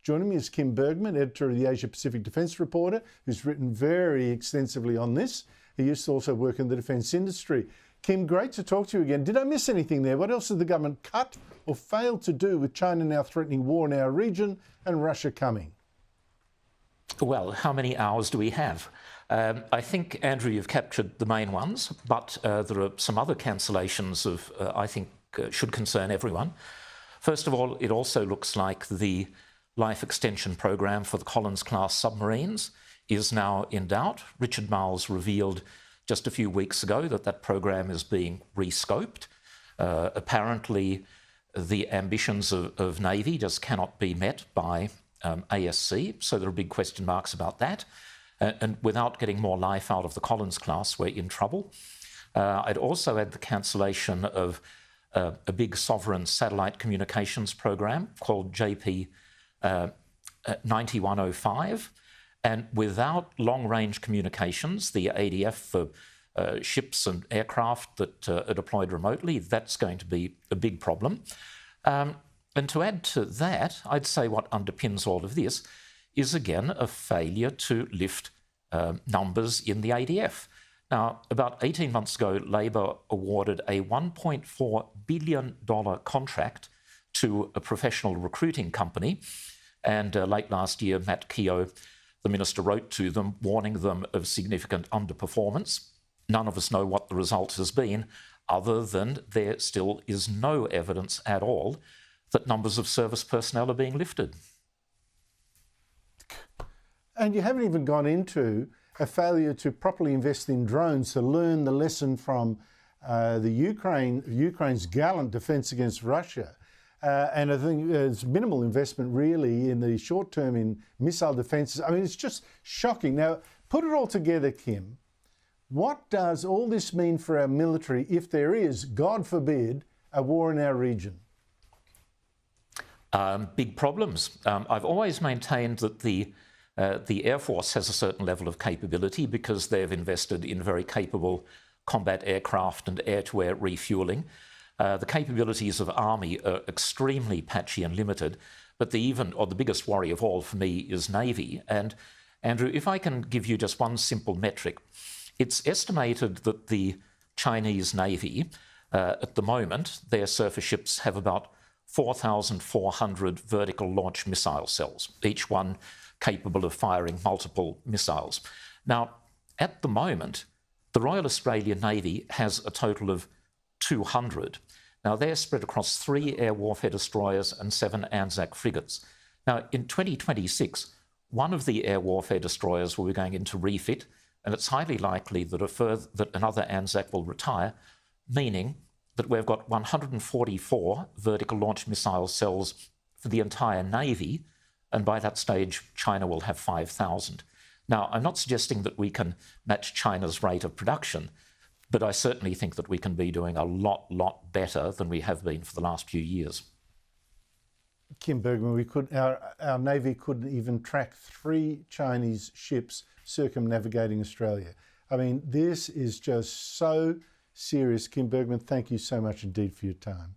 Joining me is Kim Bergmann, editor of the Asia Pacific Defence Reporter, who's written very extensively on this. He used to also work in the defence industry. Kim, great to talk to you again. Did I miss anything there? What else did the government cut or fail to do with China now threatening war in our region and Russia coming? Well, how many hours do we have? I think, Andrew, you've captured the main ones, but there are some other cancellations of, I think, should concern everyone. First of all, it also looks like the life extension program for the Collins-class submarines is now in doubt. Richard Marles revealed just a few weeks ago that that program is being rescoped. Apparently, the ambitions of Navy just cannot be met by ASC, so there are big question marks about that. And without getting more life out of the Collins class, we're in trouble. I'd also add the cancellation of a big sovereign satellite communications program called JP 9105. And without long-range communications, the ADF for ships and aircraft that are deployed remotely, that's going to be a big problem. And to add to that, I'd say what underpins all of this is, again, a failure to lift numbers in the ADF. Now, about 18 months ago, Labor awarded a $1.4 billion contract to a professional recruiting company. And late last year, Matt Keogh, the minister, wrote to them, warning them of significant underperformance. None of us know what the result has been, other than there still is no evidence at all that numbers of service personnel are being lifted. And you haven't even gone into a failure to properly invest in drones to learn the lesson from Ukraine's gallant defence against Russia. And I think there's minimal investment really in the short term in missile defences. I mean, it's just shocking. Now, put it all together, Kim. What does all this mean for our military if there is, God forbid, a war in our region? Big problems. I've always maintained that the Air Force has a certain level of capability because they've invested in very capable combat aircraft and air-to-air refuelling. The capabilities of Army are extremely patchy and limited, but the biggest worry of all for me is Navy. And Andrew, if I can give you just one simple metric, it's estimated that the Chinese Navy, at the moment, their surface ships have about 4,400 vertical launch missile cells, each one capable of firing multiple missiles. Now, at the moment, the Royal Australian Navy has a total of 200. Now, they're spread across 3 air warfare destroyers and 7 Anzac frigates. Now, in 2026, one of the air warfare destroyers will be going into refit, and it's highly likely that another Anzac will retire, meaning that we've got 144 vertical launch missile cells for the entire Navy, and by that stage, China will have 5,000. Now, I'm not suggesting that we can match China's rate of production, but I certainly think that we can be doing a lot better than we have been for the last few years. Kim Bergmann, our Navy couldn't even track 3 Chinese ships circumnavigating Australia. I mean, this is just so serious. Kim Bergmann, thank you so much indeed for your time.